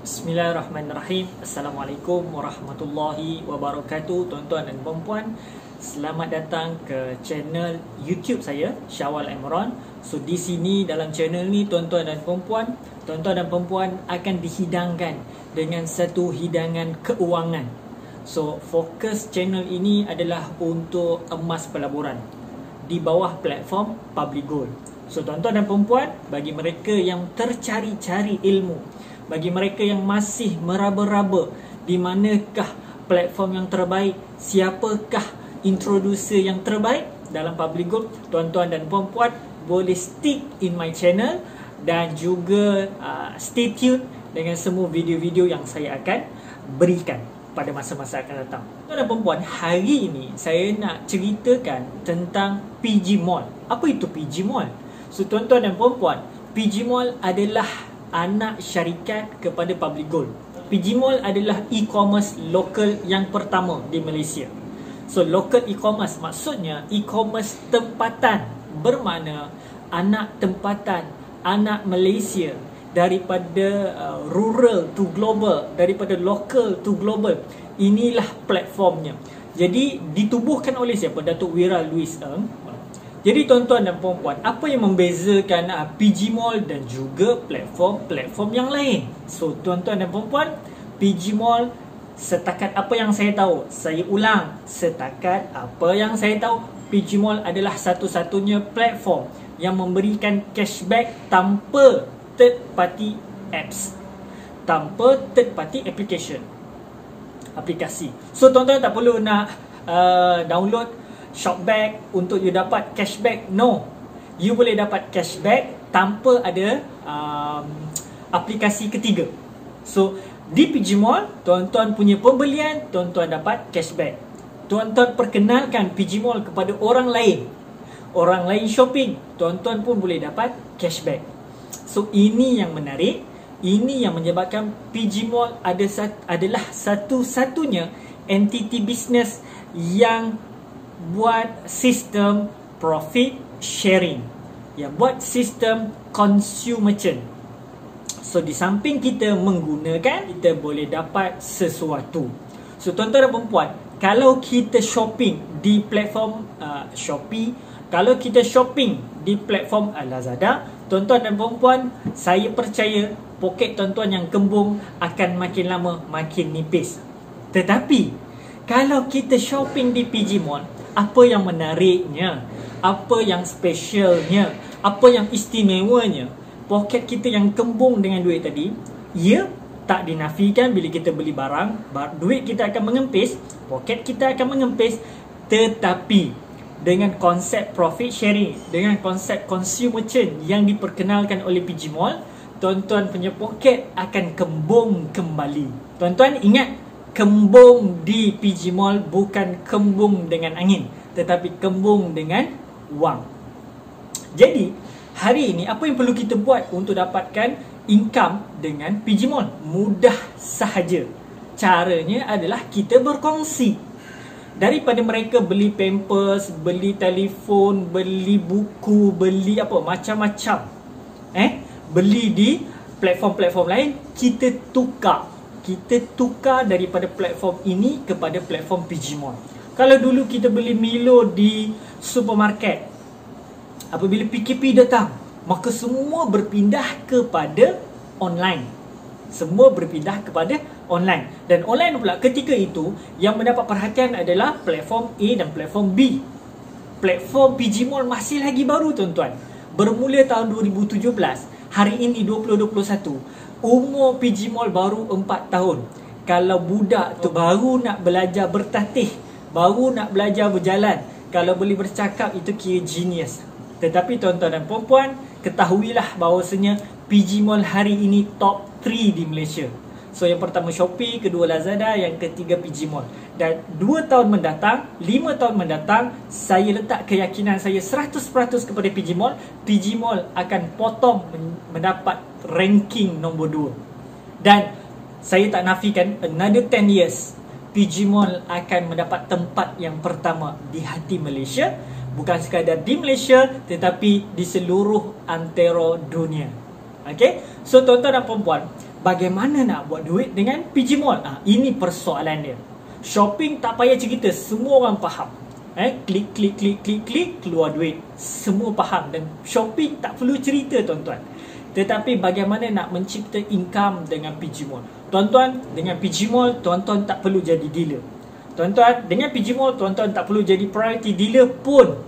Bismillahirrahmanirrahim. Assalamualaikum warahmatullahi wabarakatuh. Tuan-tuan dan puan-puan, selamat datang ke channel YouTube saya, Syawal Imran. So di sini dalam channel ni tuan-tuan dan puan-puan akan dihidangkan dengan satu hidangan keuangan. So fokus channel ini adalah untuk emas pelaburan di bawah platform Public Gold. So tuan-tuan dan puan-puan, bagi mereka yang tercari-cari ilmu, bagi mereka yang masih meraba-raba di manakah platform yang terbaik, siapakah introducer yang terbaik dalam Public Gold, tuan-tuan dan puan-puan boleh stick in my channel dan juga stay tune dengan semua video-video yang saya akan berikan pada masa-masa akan datang. Tuan dan puan-puan, hari ini saya nak ceritakan tentang PG Mall. Apa itu PG Mall? So tuan-tuan dan puan-puan, PG Mall adalah anak syarikat kepada Public Gold. PG Mall adalah e-commerce lokal yang pertama di Malaysia. So local e-commerce maksudnya e-commerce tempatan, bermakna anak tempatan, anak Malaysia, daripada rural to global, daripada local to global. Inilah platformnya. Jadi ditubuhkan oleh siapa? Datuk Wira Louis Ng. Jadi tuan-tuan dan puan-puan, apa yang membezakan PG Mall dan juga platform-platform yang lain? So tuan-tuan dan puan-puan, PG Mall, setakat apa yang saya tahu, saya ulang, setakat apa yang saya tahu, PG Mall adalah satu-satunya platform yang memberikan cashback tanpa third party apps, tanpa third party aplikasi. So tuan-tuan tak perlu nak download Shopback untuk you dapat cashback. No, you boleh dapat cashback tanpa ada aplikasi ketiga. So di PG Mall, tuan-tuan punya pembelian, tuan-tuan dapat cashback. Tuan-tuan perkenalkan PG Mall kepada orang lain, orang lain shopping, tuan-tuan pun boleh dapat cashback. So ini yang menarik. Ini yang menyebabkan PG Mall adalah satu-satunya entiti bisnes yang buat sistem profit sharing, yang buat sistem consumer merchant. So di samping kita menggunakan, kita boleh dapat sesuatu. So tuan-tuan dan puan-puan, kalau kita shopping di platform Shopee, kalau kita shopping di platform Lazada, tuan-tuan dan puan-puan, saya percaya poket tuan-tuan yang kembung akan makin lama makin nipis. Tetapi kalau kita shopping di PG Mall, apa yang menariknya, apa yang specialnya, apa yang istimewanya? Poket kita yang kembung dengan duit tadi, ia tak dinafikan bila kita beli barang, duit kita akan mengempis, poket kita akan mengempis. Tetapi dengan konsep profit sharing, dengan konsep consumer chain yang diperkenalkan oleh PG Mall, tuan-tuan punya poket akan kembung kembali. Tuan-tuan ingat, kembung di PG Mall bukan kembung dengan angin, tetapi kembung dengan wang. Jadi hari ini apa yang perlu kita buat untuk dapatkan income dengan PG Mall? Mudah sahaja. Caranya adalah kita berkongsi. Daripada mereka beli pampers, beli telefon, beli buku, beli apa macam-macam, beli di platform-platform lain, kita tukar daripada platform ini kepada platform PG Mall. Kalau dulu kita beli Milo di supermarket, apabila PKP datang, maka semua berpindah kepada online. Semua berpindah kepada online. Dan online pula ketika itu yang mendapat perhatian adalah platform A dan platform B. Platform PG Mall masih lagi baru tuan-tuan. Bermula tahun 2017, hari ini 2021. Umur PG Mall baru 4 tahun. Kalau budak tu baru nak belajar bertatih, baru nak belajar berjalan, kalau boleh bercakap, itu kira genius. Tetapi tuan-tuan dan puan-puan, ketahuilah bahawasanya PG Mall hari ini top 3 di Malaysia. So yang pertama Shopee, kedua Lazada, yang ketiga PG Mall. Dan 2 tahun mendatang, 5 tahun mendatang, saya letak keyakinan saya 100% kepada PG Mall. PG Mall akan potong mendapat ranking nombor 2. Dan saya tak nafikan, another 10 years, PG Mall akan mendapat tempat yang pertama di hati Malaysia. Bukan sekadar di Malaysia, tetapi di seluruh antero dunia. Okay? So tuan-tuan dan puan-puan, bagaimana nak buat duit dengan PG Mall? Ini persoalan dia. Shopping tak payah cerita, semua orang faham. Klik, klik, klik, klik, klik, keluar duit. Semua faham. Dan shopping tak perlu cerita, tuan-tuan. Tetapi bagaimana nak mencipta income dengan PG Mall? Tuan-tuan, dengan PG Mall, tuan-tuan tak perlu jadi dealer. Tuan-tuan, dengan PG Mall, tuan-tuan tak perlu jadi priority dealer pun.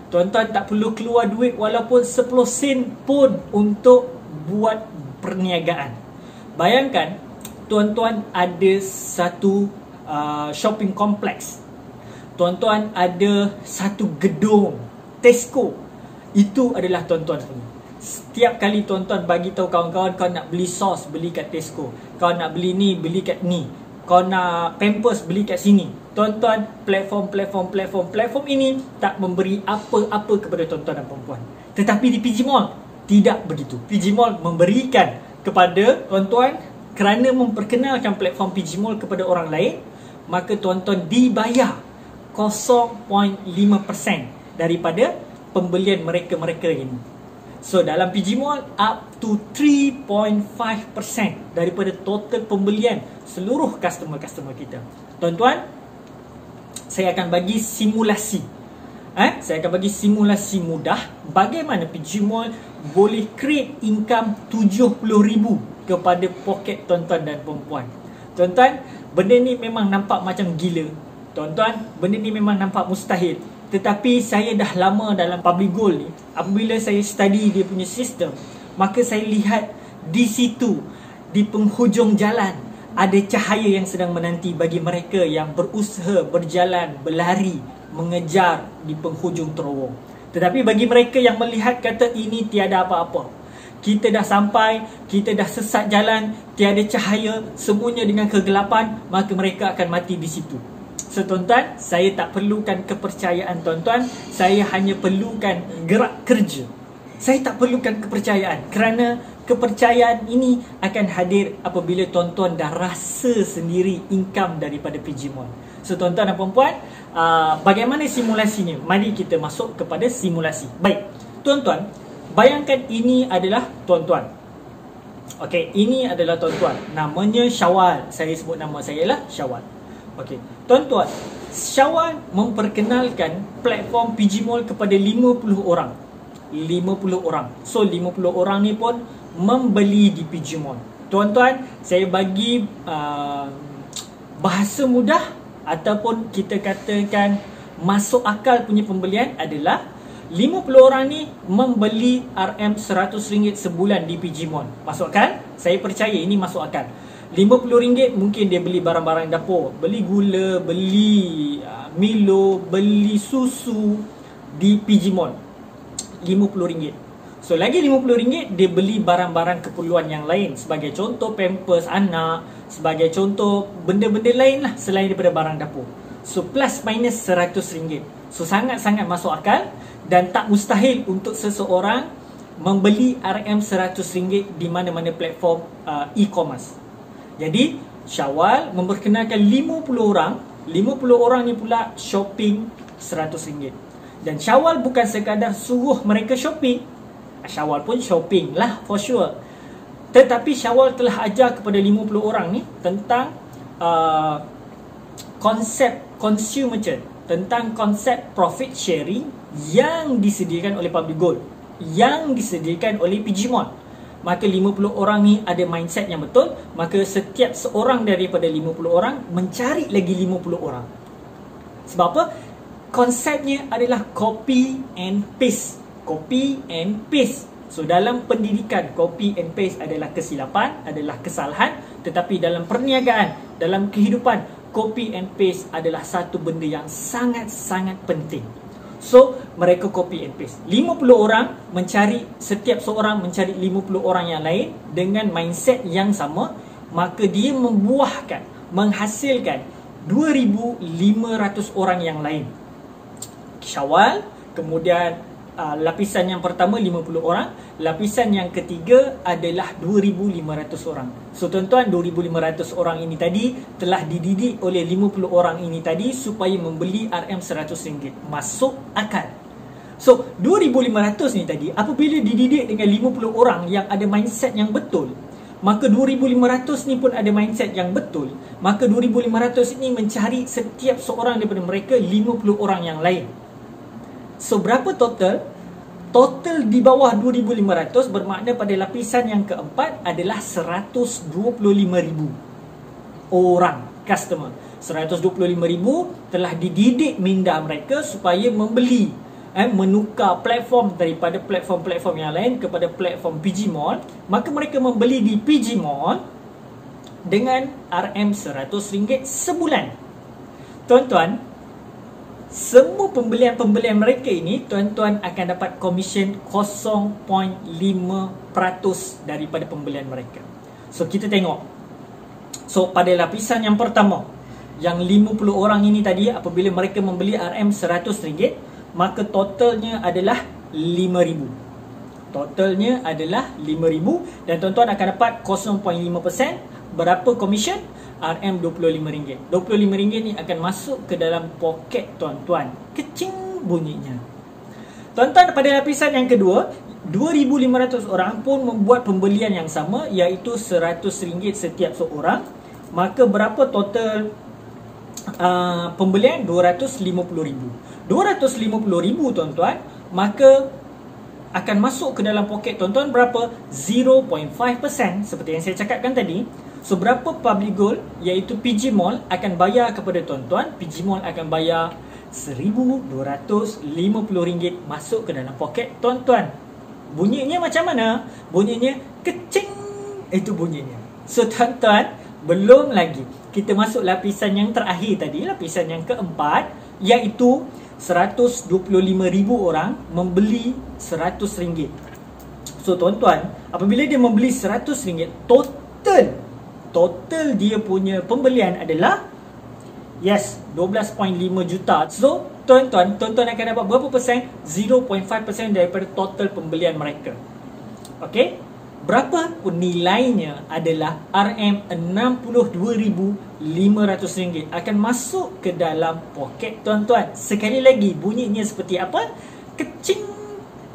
Tuan-tuan tak perlu keluar duit walaupun 10 sen pun untuk buat perniagaan. Bayangkan, tuan-tuan ada satu shopping kompleks. Tuan-tuan ada satu gedung Tesco. Itu adalah tuan-tuan punya. Setiap kali tuan-tuan bagi tahu kawan-kawan, kau nak beli sos, beli kat Tesco. Kau nak beli ni, beli kat ni. Kau nak Pampers, beli kat sini. Tuan-tuan, platform ini tak memberi apa-apa kepada tuan-tuan dan perempuan. Tetapi di PG Mall, tidak begitu. PG Mall memberikan kepada tuan-tuan kerana memperkenalkan platform PG Mall kepada orang lain, maka tuan-tuan dibayar 0.5% daripada pembelian mereka-mereka ini. So dalam PG Mall, up to 3.5% daripada total pembelian seluruh customer-customer kita. Tuan-tuan, saya akan bagi simulasi. Saya akan bagi simulasi mudah bagaimana PG Mall boleh create income 70,000 kepada poket tuan-tuan dan perempuan. Tuan-tuan, benda ni memang nampak macam gila. Tuan-tuan, benda ni memang nampak mustahil. Tetapi saya dah lama dalam public goal ni. Apabila saya study dia punya sistem, maka saya lihat di situ, di penghujung jalan, ada cahaya yang sedang menanti bagi mereka yang berusaha, berjalan, berlari, mengejar di penghujung terowong. Tetapi bagi mereka yang melihat kata ini tiada apa-apa, kita dah sampai, kita dah sesat jalan, tiada cahaya, semuanya dengan kegelapan, maka mereka akan mati di situ. So tuan-tuan, saya tak perlukan kepercayaan tuan-tuan, saya hanya perlukan gerak kerja. Saya tak perlukan kepercayaan, kerana kepercayaan ini akan hadir apabila tuan-tuan dah rasa sendiri income daripada PG Mall. So tuan-tuan dan perempuan, bagaimana simulasinya? Mari kita masuk kepada simulasi. Baik, tuan-tuan, bayangkan ini adalah tuan-tuan. Okey, ini adalah tuan-tuan. Namanya Syawal. Saya sebut nama saya lah Syawal. Okey, tuan-tuan, Syawal memperkenalkan platform PG Mall kepada 50 orang. 50 orang. So 50 orang ni pun membeli di PG Mall. Tuan-tuan, saya bagi bahasa mudah ataupun kita katakan masuk akal punya pembelian adalah 50 orang ni membeli RM100 sebulan di PG Mall. Masuk akal? Saya percaya ini masuk akal. RM50 mungkin dia beli barang-barang dapur, beli gula, beli Milo, beli susu di PG Mall. RM50. So lagi RM50 dia beli barang-barang keperluan yang lain, sebagai contoh Pampers anak, sebagai contoh benda-benda lain lah selain daripada barang dapur. So plus minus RM100. So sangat-sangat masuk akal dan tak mustahil untuk seseorang membeli RM100 di mana-mana platform e-commerce. Jadi Syawal memperkenalkan 50 orang. 50 orang ni pula shopping RM100. Dan Syawal bukan sekadar suruh mereka shopping. Syawal pun shopping lah for sure. Tetapi Syawal telah ajar kepada 50 orang ni tentang konsep consumer merchant, tentang konsep profit sharing yang disediakan oleh Public Gold, yang disediakan oleh PG Mall. Maka 50 orang ni ada mindset yang betul. Maka setiap seorang daripada 50 orang mencari lagi 50 orang. Sebab apa? Konsepnya adalah copy and paste. Copy and paste. So dalam pendidikan, copy and paste adalah kesilapan, adalah kesalahan. Tetapi dalam perniagaan, dalam kehidupan, copy and paste adalah satu benda yang sangat-sangat penting. So mereka copy and paste. 50 orang mencari, setiap seorang mencari 50 orang yang lain dengan mindset yang sama. Maka dia membuahkan, menghasilkan 2,500 orang yang lain. Syawal, kemudian lapisan yang pertama 50 orang, lapisan yang ketiga adalah 2,500 orang. So tuan-tuan, 2,500 orang ini tadi telah dididik oleh 50 orang ini tadi supaya membeli RM100. Masuk akal. So 2,500 ni tadi apabila dididik dengan 50 orang yang ada mindset yang betul, maka 2,500 ni pun ada mindset yang betul. Maka 2,500 ini mencari setiap seorang daripada mereka 50 orang yang lain. So berapa total? Total di bawah 2,500 bermakna pada lapisan yang keempat adalah 125,000 orang customer. 125,000 telah dididik minda mereka supaya membeli, menukar platform daripada platform-platform yang lain kepada platform PG Mall. Maka mereka membeli di PG Mall dengan RM100 sebulan. Tuan-tuan, semua pembelian-pembelian mereka ini, tuan-tuan akan dapat komisen 0.5% daripada pembelian mereka. So kita tengok. So pada lapisan yang pertama, yang 50 orang ini tadi, apabila mereka membeli RM100, maka totalnya adalah 5,000. Totalnya adalah 5,000 dan tuan-tuan akan dapat 0.5%. Berapa komisen? RM25. RM25 ni akan masuk ke dalam poket tuan-tuan. Kecing bunyinya. Tuan-tuan, pada lapisan yang kedua, 2,500 orang pun membuat pembelian yang sama, iaitu RM100 setiap seorang. Maka berapa total pembelian? RM250,000. RM250,000 tuan-tuan, maka akan masuk ke dalam poket tuan-tuan berapa? 0.5%. Seperti yang saya cakapkan tadi. So berapa public goal, iaitu PG Mall akan bayar kepada tuan-tuan? PG Mall akan bayar RM1,250 masuk ke dalam poket tuan-tuan. Bunyinya macam mana? Bunyinya kecing. Itu bunyinya. So tuan-tuan, belum lagi kita masuk lapisan yang terakhir tadi, lapisan yang keempat, iaitu 125,000 orang membeli RM100. So tuan-tuan, apabila dia membeli RM100, total dia punya pembelian adalah 12.5 juta. So tuan-tuan akan dapat berapa persen? 0.5% daripada total pembelian mereka. Okey, berapa pun nilainya adalah RM62,500 akan masuk ke dalam poket tuan-tuan. Sekali lagi, bunyinya seperti apa? Kecing.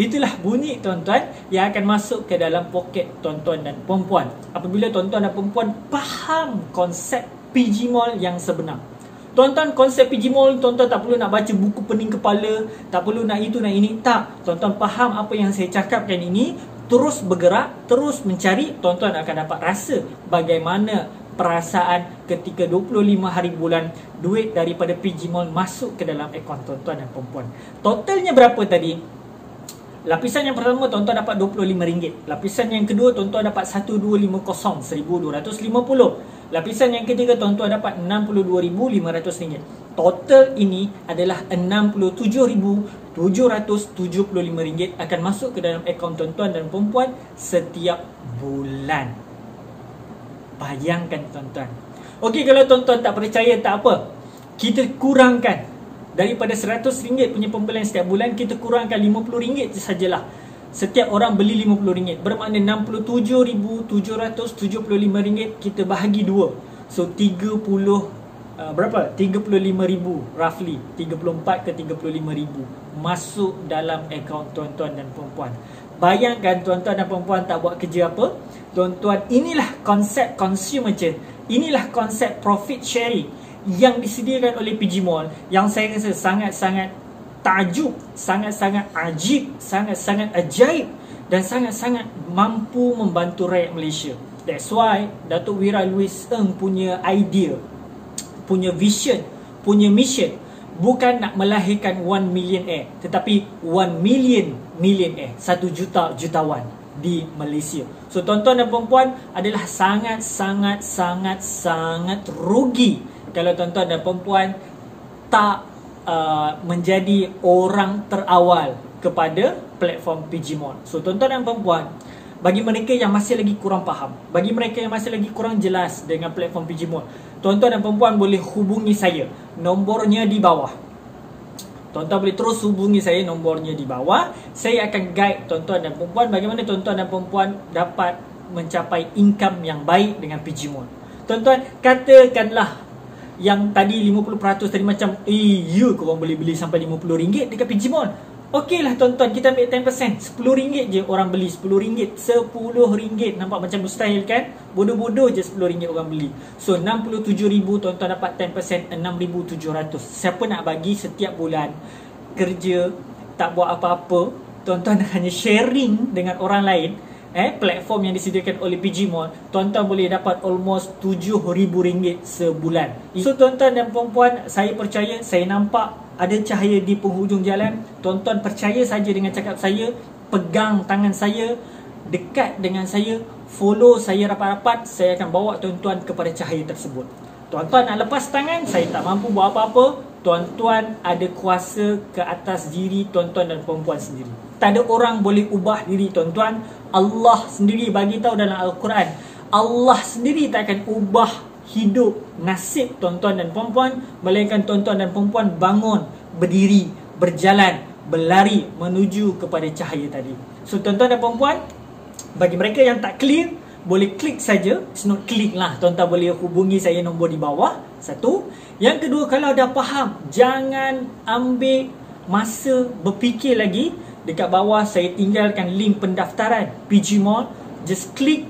Itulah bunyi tuan-tuan yang akan masuk ke dalam poket tuan-tuan dan perempuan. Apabila tuan-tuan dan perempuan faham konsep PG Mall yang sebenar. Tuan-tuan, konsep PG Mall, tuan-tuan tak perlu nak baca buku pening kepala, tak perlu nak itu nak ini. Tak, tuan-tuan faham apa yang saya cakapkan ini, terus bergerak, terus mencari, tuan-tuan akan dapat rasa bagaimana perasaan ketika 25 hari bulan duit daripada PG Mall masuk ke dalam akaun tuan-tuan dan perempuan. Totalnya berapa tadi? Lapisan yang pertama tuan-tuan dapat RM25. Lapisan yang kedua tuan-tuan dapat 1250, 1250. Lapisan yang ketiga tuan-tuan dapat RM62,500. Total ini adalah RM67,775 akan masuk ke dalam akaun tuan-tuan dan perempuan setiap bulan. Bayangkan tuan-tuan. Okey, kalau tuan-tuan tak percaya tak apa. Kita kurangkan daripada RM100 punya pembelian setiap bulan, kita kurangkan RM50 sajalah. Setiap orang beli RM50, bermakna RM67,775 kita bahagi 2. So 30 berapa? 35,000 roughly. 34 ke 35,000 masuk dalam akaun tuan-tuan dan perempuan. Bayangkan tuan-tuan dan perempuan tak buat kerja apa? Tuan-tuan, inilah konsep consumer chain. Inilah konsep profit sharing yang disediakan oleh PG Mall, yang saya rasa sangat-sangat takjub, sangat-sangat ajib, sangat-sangat ajaib dan sangat-sangat mampu membantu rakyat Malaysia. That's why Datuk Wira Louis Ng punya idea, punya vision, punya mission bukan nak melahirkan 1 millionaire, tetapi 1 million millionaire, 1 juta jutawan di Malaysia. So tuan-tuan dan perempuan, adalah sangat-sangat rugi kalau tuan-tuan dan perempuan tak menjadi orang terawal kepada platform PG Mall. So tuan-tuan dan perempuan, bagi mereka yang masih lagi kurang faham, bagi mereka yang masih lagi kurang jelas dengan platform PG Mall, tuan-tuan dan perempuan boleh hubungi saya. Nombornya di bawah. Tuan-tuan boleh terus hubungi saya, nombornya di bawah. Saya akan guide tuan-tuan dan perempuan bagaimana tuan-tuan dan perempuan dapat mencapai income yang baik dengan PG Mall. Tuan-tuan, katakanlah yang tadi 50% tadi macam, ya korang boleh beli sampai RM50 dekat PG Mall. Okey lah tuan-tuan, kita ambil 10%, RM10 je orang beli. RM10, RM10. Nampak macam mustahil kan? Bodoh-bodoh je RM10 orang beli. So 67,000 tuan-tuan dapat 10%, 6,700. Siapa nak bagi setiap bulan kerja tak buat apa-apa, tuan-tuan hanya sharing dengan orang lain, platform yang disediakan oleh PG Mall, tuan-tuan boleh dapat almost RM7,000 sebulan. So tuan-tuan dan puan-puan, saya percaya, saya nampak ada cahaya di penghujung jalan. Tuan-tuan percaya saja dengan cakap saya, pegang tangan saya, dekat dengan saya, follow saya rapat-rapat, saya akan bawa tuan-tuan kepada cahaya tersebut. Tuan-tuan nak lepas tangan, saya tak mampu buat apa-apa. Tuan-tuan ada kuasa ke atas diri tuan-tuan dan perempuan sendiri. Tak ada orang boleh ubah diri tuan-tuan. Allah sendiri bagi tahu dalam Al-Quran, Allah sendiri tak akan ubah hidup, nasib tuan-tuan dan perempuan, melainkan tuan-tuan dan perempuan bangun, berdiri, berjalan, berlari menuju kepada cahaya tadi. So tuan-tuan dan perempuan, bagi mereka yang tak clear, boleh klik saja. It's not klik lah, tuan-tuan boleh hubungi saya nombor di bawah. Satu. Yang kedua, kalau dah faham, jangan ambil masa berfikir lagi. Dekat bawah saya tinggalkan link pendaftaran PG Mall. Just click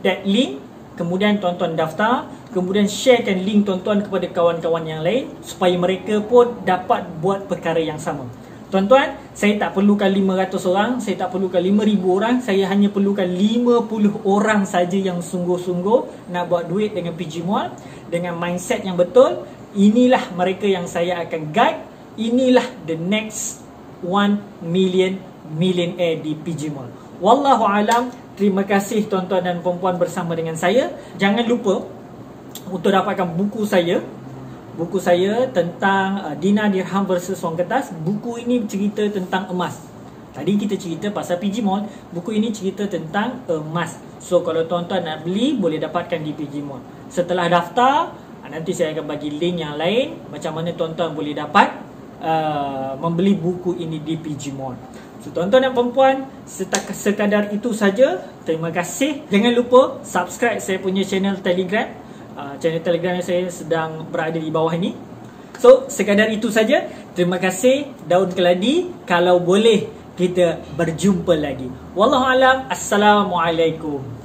that link, kemudian tuan-tuan daftar, kemudian sharekan link tuan-tuan kepada kawan-kawan yang lain supaya mereka pun dapat buat perkara yang sama. Tuan-tuan, saya tak perlukan 500 orang, saya tak perlukan 5,000 orang, saya hanya perlukan 50 orang saja yang sungguh-sungguh nak buat duit dengan PG Mall, dengan mindset yang betul. Inilah mereka yang saya akan guide. Inilah the next 1 million millionaire di PG Mall. Wallahu alam. Terima kasih tuan-tuan dan perempuan bersama dengan saya. Jangan lupa untuk dapatkan buku saya. Buku saya tentang Dinar Dirham versus Wang Kertas. Buku ini cerita tentang emas. Tadi kita cerita pasal PG Mall. Buku ini cerita tentang emas. So kalau tuan-tuan nak beli, boleh dapatkan di PG Mall. Setelah daftar, nanti saya akan bagi link yang lain macam mana tuan-tuan boleh dapat membeli buku ini di PG Mall. So tuan-tuan dan perempuan, sekadar itu saja. Terima kasih. Jangan lupa subscribe saya punya channel Telegram. Channel Telegram saya sedang berada di bawah ini. So sekadar itu saja. Terima kasih. Daun keladi. Kalau boleh kita berjumpa lagi. Wallahualam. Assalamualaikum.